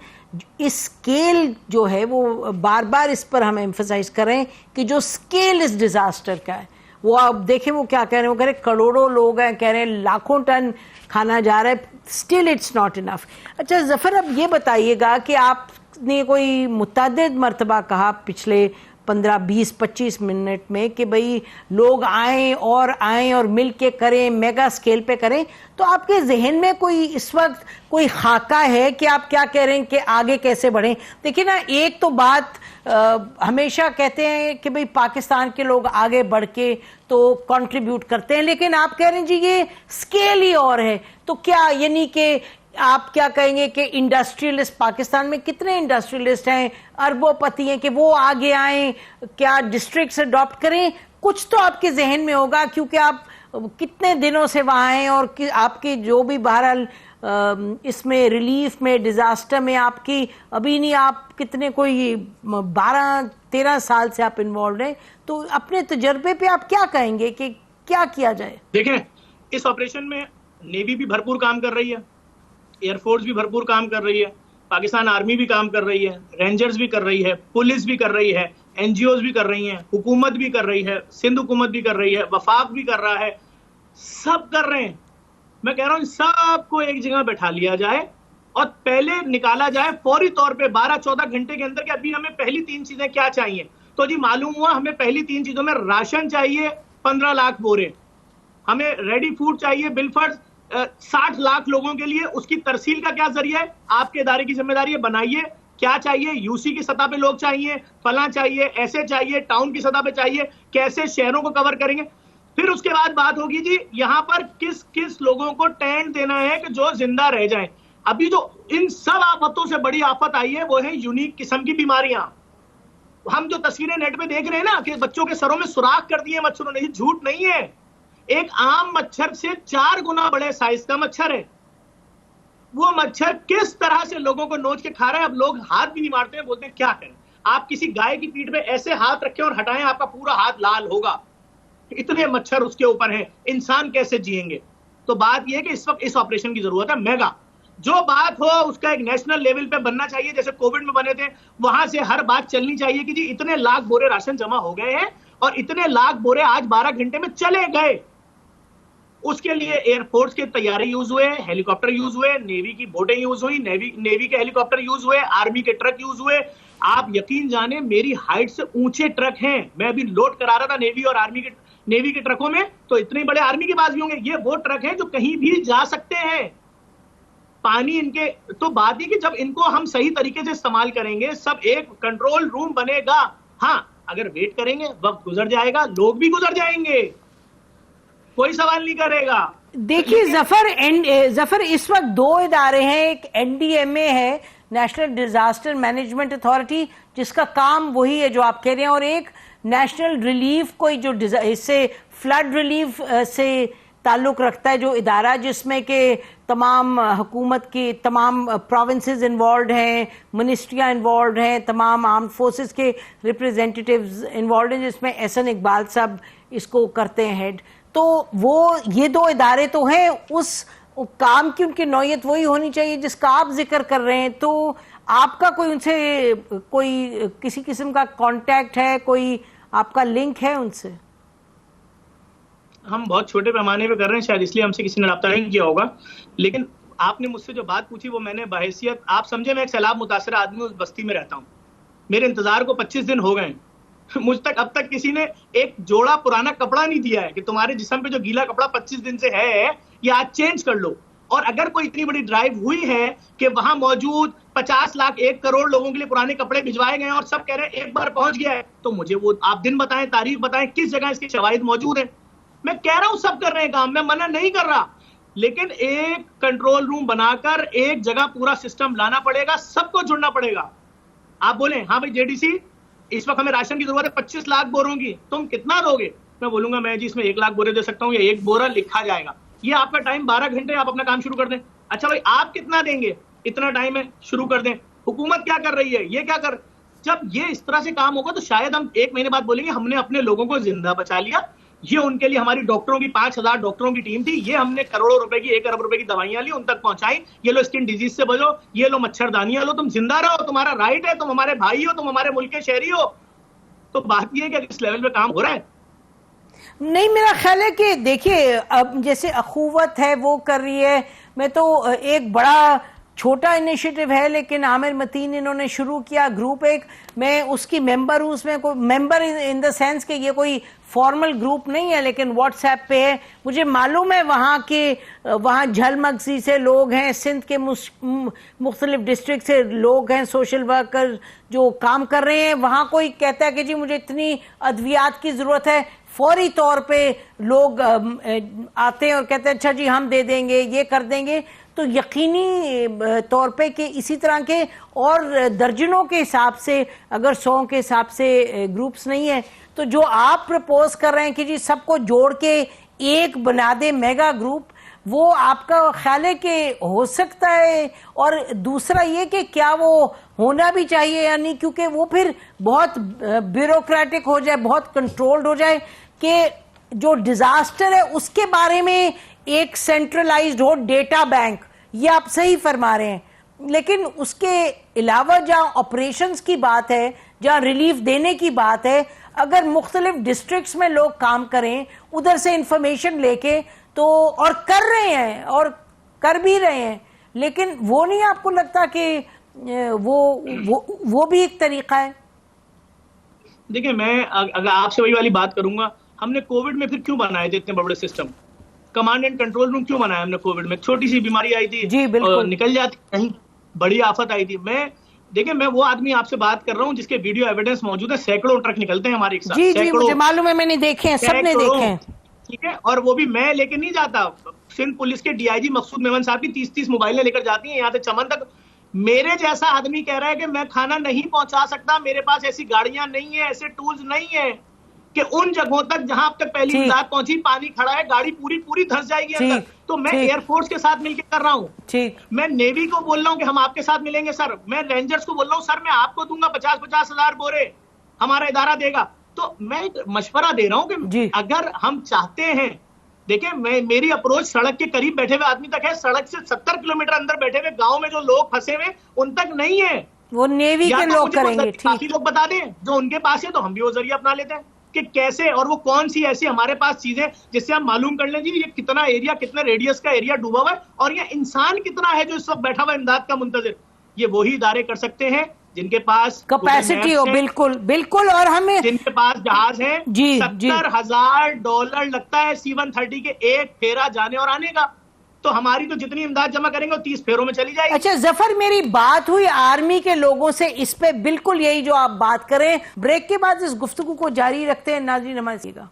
इस स्केल जो है वो बार बार इस पर हम एम्फसाइज कर रहे हैं कि जो स्केल इस डिजास्टर का है वो आप देखें, वो क्या कह रहे हैं, वो कह रहे हैं करोड़ों लोग हैं, कह रहे हैं लाखों टन खाना जा रहा है, स्टिल इट्स नॉट इनफ। अच्छा जफर, अब ये बताइएगा कि आपने कोई मुतअद्दिद मरतबा कहा पिछले 15, 20, 25 मिनट में कि भाई लोग आएं और मिल के करें, मेगा स्केल पे करें, तो आपके जहन में कोई इस वक्त कोई खाका है कि आप क्या कह रहे हैं कि आगे कैसे बढ़ें? देखिए ना, एक तो बात हमेशा कहते हैं कि भाई पाकिस्तान के लोग आगे बढ़ के तो कंट्रीब्यूट करते हैं, लेकिन आप कह रहे हैं जी ये स्केल ही और है, तो क्या यानी कि आप क्या कहेंगे कि इंडस्ट्रियलिस्ट, पाकिस्तान में कितने इंडस्ट्रियलिस्ट हैं, अरबोपति हैं, कि वो आगे आए, क्या डिस्ट्रिक्ट्स अडॉप्ट करें? कुछ तो आपके जहन में होगा क्योंकि आप कितने दिनों से वहां हैं और आपकी जो भी बहरहाल इसमें रिलीफ में, डिजास्टर में आपकी अभी नहीं, आप कितने कोई 12-13 साल से आप इन्वॉल्व हैं, तो अपने तजर्बे पे आप क्या कहेंगे कि क्या किया जाए? देखें, इस ऑपरेशन में नेवी भी भरपूर काम कर रही है, एयरफोर्स भी भरपूर काम कर रही है, पाकिस्तान आर्मी भी काम कर रही है, रेंजर्स भी कर रही है, पुलिस भी कर रही है, एनजीओज भी कर रही हैं, हुकूमत भी कर रही है, सिंध हुकूमत भी कर रही है, वफाक भी कर रहा है, सब कर रहे हैं। मैं कह रहा हूं सबको एक जगह बैठा लिया जाए और पहले निकाला जाए फौरी तौर पे 12-14 घंटे के अंदर कि अभी हमें पहली 3 चीजें क्या चाहिए। तो जी मालूम हुआ हमें पहली 3 चीजों में राशन चाहिए 15 लाख बोरे, हमें रेडी फूड चाहिए बिलफर्ज 60 लाख लोगों के लिए। उसकी तरसील का क्या जरिया है? आपके इदारे की जिम्मेदारी है, बनाइए। क्या चाहिए? यूसी की सतह पे लोग चाहिए, फला चाहिए, ऐसे चाहिए, टाउन की सतह पे चाहिए, कैसे शहरों को कवर करेंगे। फिर उसके बाद बात होगी जी यहां पर किस किस लोगों को टेंट देना है कि जो जिंदा रह जाएं। अभी जो इन सब आफतों से बड़ी आफत आई है वो है यूनिक किस्म की बीमारियां। हम जो तस्वीरें नेट पे देख रहे हैं ना कि बच्चों के सरों में सुराख कर दिए मच्छरों ने, झूठ नहीं है। एक आम मच्छर से 4 गुना बड़े साइज का मच्छर है। वो मच्छर किस तरह से लोगों को नोच के खा रहा है, अब लोग हाथ भी नहीं मारते हैं, बोलते हैं क्या करें। आप किसी गाय की पीठ पे ऐसे हाथ रखें और हटाएं, आपका पूरा हाथ लाल होगा, इतने मच्छर उसके ऊपर हैं। इंसान कैसे जिएंगे? तो बात यह है कि इस वक्त इस ऑपरेशन की जरूरत है मेगा। जो बात हो उसका एक नेशनल लेवल पे बनना चाहिए, जैसे कोविड में बने थे, वहां से हर बात चलनी चाहिए कि जी इतने लाख बोरे राशन जमा हो गए हैं और इतने लाख बोरे आज 12 घंटे में चले गए। उसके लिए एयरफोर्स के तैयारी यूज हुए, हेलीकॉप्टर यूज हुए, नेवी की बोटें यूज हुई, नेवी के हेलीकॉप्टर यूज हुए, आर्मी के ट्रक यूज हुए। आप यकीन जाने मेरी हाइट से ऊंचे ट्रक हैं। मैं अभी लोड करा रहा था नेवी के ट्रकों में, तो इतने बड़े आर्मी के पास भी होंगे। ये वो ट्रक हैं जो कहीं भी जा सकते हैं। पानी इनके, तो बात ही कि जब इनको हम सही तरीके से इस्तेमाल करेंगे, सब एक कंट्रोल रूम बनेगा। हाँ, अगर वेट करेंगे वक्त गुजर जाएगा, लोग भी गुजर जाएंगे, कोई सवाल नहीं करेगा। देखिए जफर इस वक्त 2 इदारे हैं, एक एनडीएमए है, नेशनल डिजास्टर मैनेजमेंट अथॉरिटी, जिसका काम वही है जो आप कह रहे हैं, और एक नेशनल रिलीफ, कोई जो इससे फ्लड रिलीफ से ताल्लुक रखता है, जो इदारा जिसमें के तमाम हुकूमत की तमाम प्रोविंसेस इन्वॉल्व हैं, मिनिस्ट्रियां इन्वॉल्व हैं, तमाम आर्म्ड फोर्सेस के रिप्रेजेंटेटिव्स इन्वॉल्व हैं, जिसमें एहसन इकबाल साहब इसको करते हैं हेड। तो वो ये 2 इदारे तो हैं, उस काम की उनकी नौयत वही होनी चाहिए जिसका आप जिक्र कर रहे हैं। तो आपका कोई उनसे कोई किसी किस्म का कांटेक्ट है, कोई आपका लिंक है उनसे? हम बहुत छोटे पैमाने पे कर रहे हैं, शायद इसलिए हमसे किसी ने रब्ता नहीं किया होगा। लेकिन आपने मुझसे जो बात पूछी वो मैंने बहैसियत, आप समझे मैं एक सैलाब मुतासर आदमी उस बस्ती में रहता हूँ, मेरे इंतजार को 25 दिन हो गए। मुझ तक अब तक किसी ने एक जोड़ा पुराना कपड़ा नहीं दिया है कि तुम्हारे जिस्म पे जो गीला कपड़ा 25 दिन से है ये आज चेंज कर लो। और अगर कोई इतनी बड़ी ड्राइव हुई है कि वहां मौजूद 50 लाख 1 करोड़ लोगों के लिए पुराने कपड़े भिजवाए गए हैं और सब कह रहे हैं एक बार पहुंच गया है, तो मुझे वो आप दिन बताएं, तारीख बताएं, किस जगह इसकी शवाहिद मौजूद है। मैं कह रहा हूं सब कर रहे हैं काम, मैं मना नहीं कर रहा, लेकिन एक कंट्रोल रूम बनाकर एक जगह पूरा सिस्टम लाना पड़ेगा, सबको जुड़ना पड़ेगा। आप बोले हाँ भाई जेडीसी इस वक्त हमें राशन की जरूरत है 25 लाख बोरों की, तुम कितना दोगे? मैं बोलूंगा मैं जी इसमें 1 लाख बोरे दे सकता हूं, या 1 बोरा लिखा जाएगा। ये आपका टाइम 12 घंटे, आप अपना काम शुरू कर दें। अच्छा भाई आप कितना देंगे? इतना टाइम है, शुरू कर दें। हुकूमत क्या कर रही है, ये क्या कर, जब ये इस तरह से काम होगा तो शायद हम 1 महीने बाद बोलेंगे हमने अपने लोगों को जिंदा बचा लिया, ये उनके लिए हमारी डॉक्टरों की 5,000 डॉक्टरों की टीम थी। ये हमने करोड़ों रुपए की 1 अरब रुपए की दवाइयां ली, उन तक पहुंचाई। ये लो स्किन डिजीज से बचो, ये लो मच्छरदानियां लो, तुम जिंदा रहो, तुम्हारा राइट है, तुम हमारे भाई हो, तुम हमारे मुल्क के शहरी हो। तो बात ये है कि इस लेवल पे काम हो रहा है। नहीं, मेरा ख्याल है कि देखिए अब जैसे अखुवत है वो कर रही है, मैं तो एक बड़ा छोटा इनिशिएटिव है लेकिन आमिर मतीन इन्होंने शुरू किया ग्रुप एक, मैं उसकी मेंबर हूँ, उसमें कोई मेंबर इन द सेंस कि ये कोई फॉर्मल ग्रुप नहीं है लेकिन व्हाट्सएप पे है। मुझे मालूम है वहाँ झलमगसी से लोग हैं, सिंध के मुख्तलिफ डिस्ट्रिक्ट से लोग हैं, सोशल वर्कर जो काम कर रहे हैं। वहाँ कोई कहता है कि जी मुझे इतनी अद्वियात की ज़रूरत है, फौरी तौर पे लोग आते हैं और कहते हैं अच्छा जी हम दे देंगे, ये कर देंगे। तो यकीनी तौर पे कि इसी तरह के और दर्जनों के हिसाब से, अगर 100 के हिसाब से ग्रुप्स नहीं है, तो जो आप प्रपोज कर रहे हैं कि जी सबको जोड़ के एक बना दे मेगा ग्रुप, वो आपका ख्याल है कि हो सकता है? और दूसरा ये कि क्या वो होना भी चाहिए या नहीं, क्योंकि वो फिर बहुत ब्यूरोक्रेटिक हो जाए, बहुत कंट्रोल्ड हो जाए कि जो डिजास्टर है उसके बारे में एक सेंट्रलाइज्ड हो डेटा बैंक। ये आप सही फरमा रहे हैं, लेकिन उसके अलावा जहां ऑपरेशंस की बात है, जहां रिलीफ देने की बात है, अगर मुख्तलिफ डिस्ट्रिक्ट्स में लोग काम करें उधर से इंफॉर्मेशन लेके, तो और कर रहे हैं और कर भी रहे हैं, लेकिन वो नहीं आपको लगता कि वो भी एक तरीका है? देखिए, मैं अगर आपसे वही वाली बात करूंगा, हमने कोविड में फिर क्यों बनाए थे इतने बड़े system? Command and control room क्यों बनाया हमने कोविड में? छोटी सी बीमारी आई थी जी बिल्कुल, निकल जाती, कहीं बड़ी आफत आई थी। मैं वो आदमी आपसे बात कर रहा हूँ जिसके वीडियो एविडेंस मौजूद है। सैकड़ों ट्रक निकलते हैं हमारे एक साथ। जी मुझे मालूम है, मैंने देखे हैं, सबने देखे हैं। ठीक है, और वो भी मैं लेके नहीं जाता, सिंध पुलिस के डीआईजी मकसूद मेमन साहब की 30-30 मोबाइलें लेकर जाती हैं यहाँ से चमन तक। मेरे जैसा आदमी कह रहा है कि मैं खाना नहीं पहुंचा सकता, मेरे पास ऐसी गाड़ियां नहीं है, ऐसे टूल्स नहीं है कि उन जगहों तक जहां अब तक पहली इमदाद पहुंची, पानी खड़ा है, गाड़ी पूरी धंस जाएगी अंदर। तो मैं एयरफोर्स के साथ मिलकर कर रहा हूँ, मैं नेवी को बोल रहा हूँ कि हम आपके साथ मिलेंगे सर, मैं रेंजर्स को बोल रहा हूँ सर मैं आपको दूंगा 50-50 हजार बोरे, हमारा इदारा देगा। तो मैं एक मशवरा दे रहा हूँ कि अगर हम चाहते हैं, देखिए मेरी अप्रोच सड़क के करीब बैठे हुए आदमी तक है, सड़क से 70 किलोमीटर अंदर बैठे हुए गांव में जो लोग फंसे हुए उन तक नहीं है। वो नेवी के लोग करेंगे, काफी लोग बता दें जो उनके पास है, तो हम भी वो जरिया अपना लेते हैं कि कैसे, और वो कौन सी ऐसी हमारे पास चीजें जिससे हम मालूम कर लें जी ये कितना एरिया, कितने रेडियस का एरिया डूबा हुआ है, और ये इंसान कितना है जो इस वक्त बैठा हुआ इमदाद का मुंतजिर। ये वही इदारे कर सकते हैं जिनके पास कैपेसिटी हो। बिल्कुल बिल्कुल, और हमें जिनके पास जहाज है। $70,000 लगता है C-130 के एक फेरा जाने और आने का, तो हमारी तो जितनी इमदाद जमा करेंगे वो 30 फेरों में चली जाएगी। अच्छा जफर, मेरी बात हुई आर्मी के लोगों से इस पे, बिल्कुल यही जो आप बात करें। ब्रेक के बाद इस गुफ्तगू को जारी रखते हैं। नाज़रीन हमारे सीगा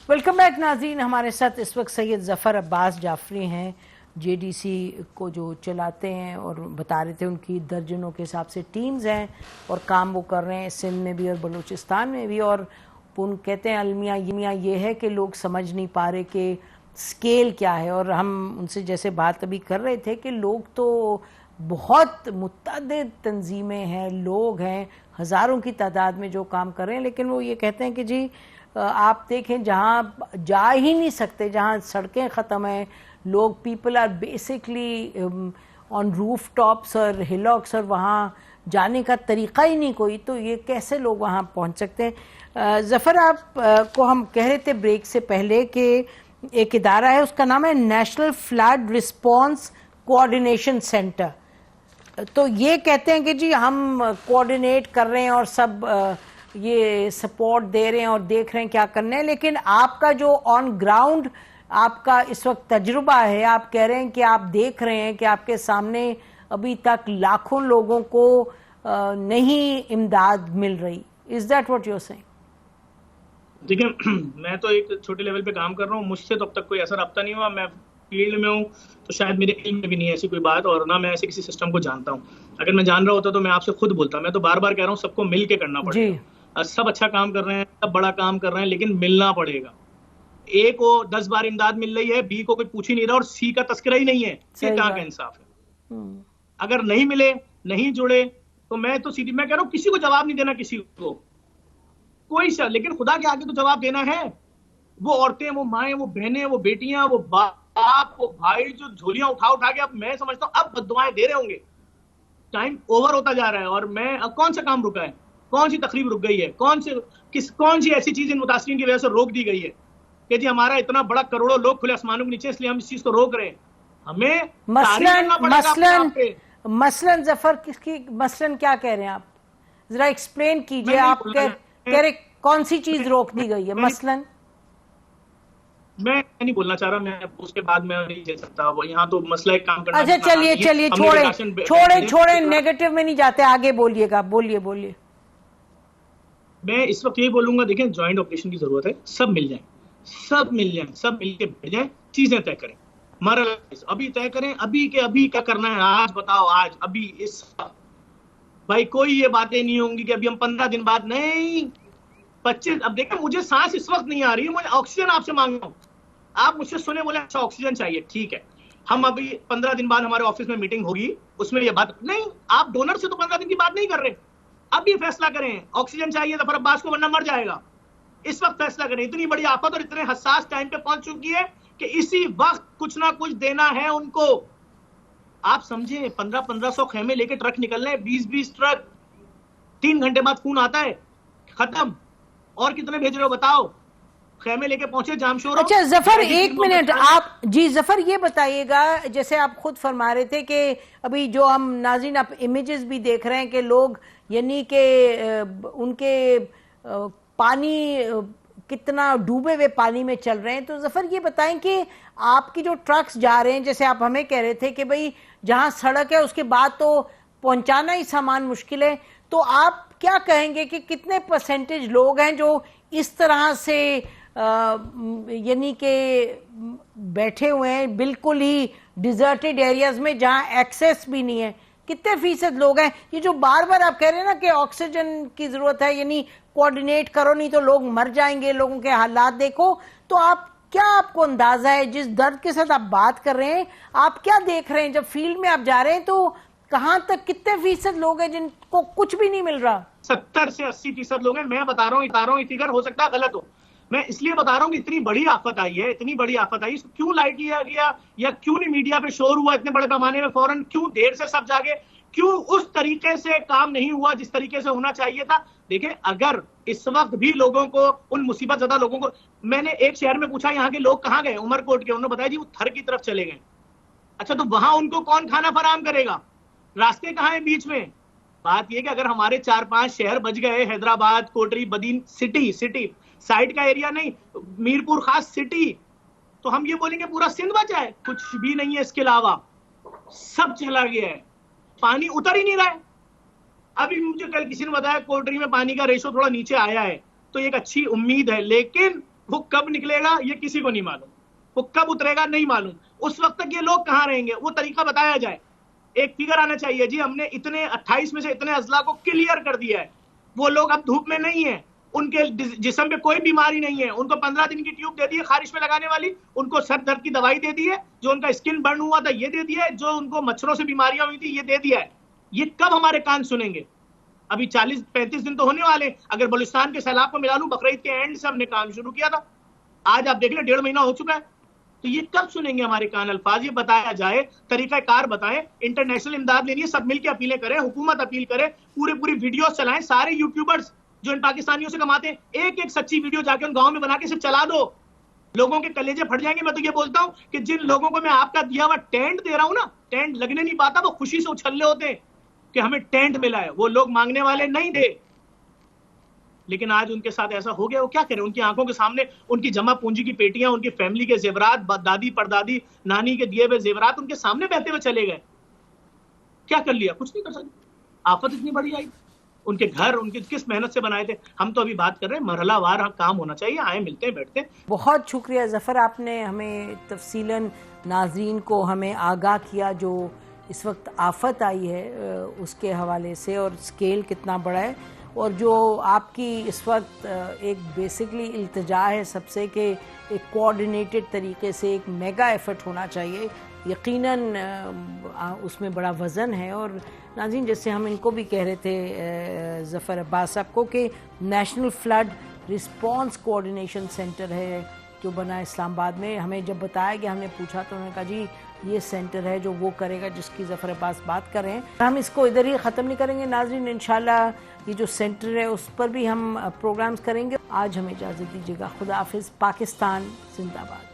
वेलकम बैक नाज़रीन। हमारे साथ इस वक्त सैयद ज़फ़र अब्बास जाफरी हैं, जेडीसी को जो चलाते हैं, और बता रहे थे उनकी दर्जनों के हिसाब से टीम्स हैं और काम वो कर रहे हैं सिंध में भी और बलूचिस्तान में भी। और उन कहते हैं अलमिया ये है कि लोग समझ नहीं पा रहे कि स्केल क्या है। और हम उनसे जैसे बात अभी कर रहे थे कि लोग तो बहुत मुतअद्दिद तंजीमें हैं, लोग हैं हज़ारों की तादाद में जो काम कर रहे हैं, लेकिन वो ये कहते हैं कि जी आप देखें जहाँ जा ही नहीं सकते, जहाँ सड़कें ख़त्म हैं, लोग people are basically on rooftops और हिलॉक्स, और वहाँ जाने का तरीक़ा ही नहीं कोई, तो ये कैसे लोग वहाँ पहुँच सकते हैं? ज़फ़र, आप को हम कह रहे थे ब्रेक से पहले कि एक इदारा है, उसका नाम है national flood response coordination centre. तो ये कहते हैं कि जी हम कोऑर्डिनेट कर रहे हैं और सब ये सपोर्ट दे रहे हैं और देख रहे हैं क्या करना है, लेकिन आपका जो ऑन ग्राउंड आपका इस वक्त तजुर्बा है, आप कह रहे हैं कि आप देख रहे हैं कि आपके सामने अभी तक लाखों लोगों को नहीं इमदाद मिल रही। Is that what you are saying? देखिए, मैं तो एक छोटे लेवल पे काम कर रहा हूँ, मुझसे तो अब तक कोई ऐसा रब्ता नहीं हुआ। मैं फील्ड में हूँ तो शायद मेरे इल्म में भी नहीं है ऐसी कोई बात, और ना मैं ऐसे किसी सिस्टम को जानता हूँ। अगर मैं जान रहा होता तो मैं आपसे खुद बोलता। मैं तो बार बार कह रहा हूँ सबको मिल के करना पड़ेगा। सब अच्छा काम कर रहे हैं, सब बड़ा काम कर रहे हैं, लेकिन मिलना पड़ेगा। ए को 10 बार इमदाद मिल रही है, बी को कोई पूछ ही नहीं रहा, और सी का तस्करा ही नहीं है। ये कहाँ का इंसाफ है? अगर नहीं मिले, नहीं जुड़े, तो मैं तो सीधी मैं कह रहा हूँ किसी को जवाब नहीं देना, किसी को कोई सा, लेकिन खुदा के आगे तो जवाब देना है। वो औरतें, वो माएं, वो बहनें, वो बेटियां, वो बाप, वो भाई जो झोलियां उठा उठा के, अब मैं समझता हूं अब बद्दुआएं दे रहे होंगे। टाइम ओवर होता जा रहा है, और मैं अब कौन सा काम रुका है, कौन सी तकरीब रुक गई है, कौन सी ऐसी चीज इन मुतासरीन की वजह से रोक दी गई है कि जी हमारा इतना बड़ा करोड़ों लोग खुले आसमानों के नीचे, इसलिए हम इस चीज को रोक रहे हैं। हमें मसलन जफर किसकी, मसलन क्या कह रहे हैं आप, जरा एक्सप्लेन कीजिए। आप कह रहे कौन सी चीज रोक दी गई है? मसलन मैं नहीं बोलना चाह रहा, मैं उसके बाद मैं नहीं दे सकता। वो यहाँ तो मसला एक काम करना। अच्छा चलिए छोड़े, नेगेटिव में नहीं जाते, आगे बोलिएगा, बोलिए। मैं इस वक्त यही बोलूंगा, देखें ज्वाइंट ऑपरेशन की जरूरत है। सब मिल जाए, सब मिल के बैठ जाए, चीजें तय करें, मरल अभी तय करें, अभी के अभी क्या करना है, आज बताओ, आज अभी इस भाई कोई ये बातें नहीं होंगी कि अभी हम 15 दिन बाद, नहीं 25। अब देखें मुझे सांस इस वक्त नहीं आ रही है, मुझे ऑक्सीजन आपसे मांग रहा हूं, आप मुझसे सुने, बोले अच्छा ऑक्सीजन चाहिए, ठीक है, हम अभी 15 दिन बाद हमारे ऑफिस में मीटिंग होगी, उसमें ये बात नहीं। आप डोनर से तो 15 दिन की बात नहीं कर रहे, अब ये फैसला करें ऑक्सीजन चाहिए जफर अब्बास को, वरना मर जाएगा। इस वक्त फैसला करें। इतनी बड़ी आफत और इतने हसास टाइम पे पहुंच चुकी है कि इसी वक्त कुछ ना कुछ देना है उनको। आप समझे, 1500 खेमे लेके ट्रक निकल रहे हैं, 20 ट्रक, 3 घंटे बाद खून आता है, खत्म। और कितने भेज रहे हो बताओ? खेमे लेके पहुंचे जामशोर। अच्छा जफर, एक मिनट आप जी, जफर ये बताइएगा, जैसे आप खुद फरमा रहे थे कि अभी जो हम नाज़रीन आप इमेजेस भी देख रहे हैं कि लोग यानी कि उनके पानी कितना डूबे हुए पानी में चल रहे हैं। तो जफर ये बताएं कि आपकी जो ट्रक्स जा रहे हैं, जैसे आप हमें कह रहे थे कि भाई जहां सड़क है उसके बाद तो पहुंचाना ही सामान मुश्किल है, तो आप क्या कहेंगे कि कितने परसेंटेज लोग हैं जो इस तरह से यानी कि बैठे हुए हैं बिल्कुल ही डिजर्टेड एरियाज में जहां एक्सेस भी नहीं है? कितने फीसद लोग हैं? ये जो बार बार आप कह रहे हैं ना कि ऑक्सीजन की जरूरत है, यानी कोऑर्डिनेट करो नहीं तो लोग मर जाएंगे, लोगों के हालात देखो, तो आप क्या, आपको अंदाजा है जिस दर्द के साथ आप बात कर रहे हैं, आप क्या देख रहे हैं जब फील्ड में आप जा रहे हैं, तो कहां तक, कितने फीसद लोग हैं जिनको कुछ भी नहीं मिल रहा? 70 से 80% लोग हैं। मैं बता रहा हूँ, ये फिगर हो सकता है गलत हो, मैं इसलिए बता रहा हूँ कि इतनी बड़ी आफत आई है, इतनी बड़ी आफत आई, क्यों लाइट किया गया या क्यों नहीं मीडिया पे शोर हुआ इतने बड़े पैमाने में फौरन, क्यों देर से सब जागे, क्यों उस तरीके से काम नहीं हुआ जिस तरीके से होना चाहिए था? देखिए अगर इस वक्त भी लोगों को, उन मुसीबत ज़दा लोगों को, मैंने एक शहर में पूछा यहाँ के लोग कहाँ गए, उमरकोट के, उन्होंने बताया जी वो थर की तरफ चले गए। अच्छा तो वहां उनको कौन खाना फराम करेगा? रास्ते कहाँ हैं बीच में? बात यह कि अगर हमारे 4-5 शहर बच गए, हैदराबाद, कोटरी, बदीन, सिटी साइड का एरिया नहीं, मीरपुर खास सिटी, तो हम ये बोलेंगे पूरा सिंध बचा है? कुछ भी नहीं है इसके अलावा, सब चला गया है, पानी उतर ही नहीं रहा है। अभी मुझे कल किसी ने बताया कोटरी में पानी का रेशो थोड़ा नीचे आया है, तो एक अच्छी उम्मीद है, लेकिन वो कब निकलेगा ये किसी को नहीं मालूम, वो कब उतरेगा नहीं मालूम। उस वक्त तक ये लोग कहाँ रहेंगे, वो तरीका बताया जाए। एक फिगर आना चाहिए जी, हमने इतने 28 में से इतने अजला को क्लियर कर दिया है, वो लोग अब धूप में नहीं है, उनके जिस्म पे कोई बीमारी नहीं है, उनको 15 दिन की ट्यूब दे दी है खारिश में लगाने वाली, उनको सर दर्द की दवाई दे दी है, जो उनका स्किन बर्न हुआ था ये दे दिया है, जो उनको मच्छरों से बीमारियां हुई थी ये दे दिया है। ये कब हमारे कान सुनेंगे? अभी 40-35 दिन तो होने वाले। अगर बलूचिस्तान के सैलाब को मिला लूं, बकरीद के एंड से हमने काम शुरू किया था, आज आप देख लें 1.5 महीना हो चुका है, तो ये कब सुनेंगे हमारे कान अल्फाज? ये बताया जाए, तरीकाकार बताएं, इंटरनेशनल इमदाद लेनी है, सब मिलकर अपीलें करें, हुकूमत अपील करे, पूरी वीडियो चलाएं, सारे यूट्यूबर्स जो इन पाकिस्तानियों से कमाते हैं, एक सच्ची वीडियो जाके उन गांव में बना के सिर्फ चला दो, लोगों के कलेजे फट जाएंगे। मैं तो ये बोलता हूं कि जिन लोगों को मैं आपका दिया हुआ टेंट दे रहा हूं ना, टेंट लगने नहीं पाता, वो खुशी से उछल्ले होते हैं कि हमें टेंट मिला है, वो लोग मांगने वाले नहीं थे। लेकिन आज उनके साथ ऐसा हो गया, वो क्या करें? उनकी आंखों के सामने उनकी जमा पूंजी की पेटियां, उनकी फैमिली के जेवरात, दादी परदादी नानी के दिए हुए जेवरात उनके सामने बहते हुए चले गए। क्या कर लिया? कुछ नहीं कर सकते। आफत इतनी बड़ी आई, उनके घर उनके किस मेहनत से बनाए थे। हम तो अभी बात कर रहे हैं मरहलावार काम होना चाहिए। आए, मिलते हैं, बैठते हैं। बहुत शुक्रिया ज़फ़र, आपने हमें तफसीलन नाज़रीन को हमें आगाह किया जो इस वक्त आफत आई है उसके हवाले से, और स्केल कितना बड़ा है, और जो आपकी इस वक्त एक बेसिकली इल्तिजा है सबसे कि एक कोऑर्डिनेटेड तरीके से एक मेगा एफर्ट होना चाहिए। यकीनन उसमें बड़ा वज़न है। और नाज़रीन, जैसे हम इनको भी कह रहे थे ज़फ़र अब्बास साहब को कि national flood response coordination centre है जो बना इस्लामाबाद में। हमें जब बताया गया, हमने पूछा तो उन्होंने कहा जी ये सेंटर है जो वो करेगा जिसकी ज़फ़र अब्बास बात कर रहे हैं। हम इसको इधर ही ख़त्म नहीं करेंगे नाज़रीन, इंशाल्लाह ये जो सेंटर है उस पर भी हम प्रोग्राम्स करेंगे। आज हमें इजाज़त दीजिएगा। खुदा हाफिज़। पाकिस्तान जिंदाबाद।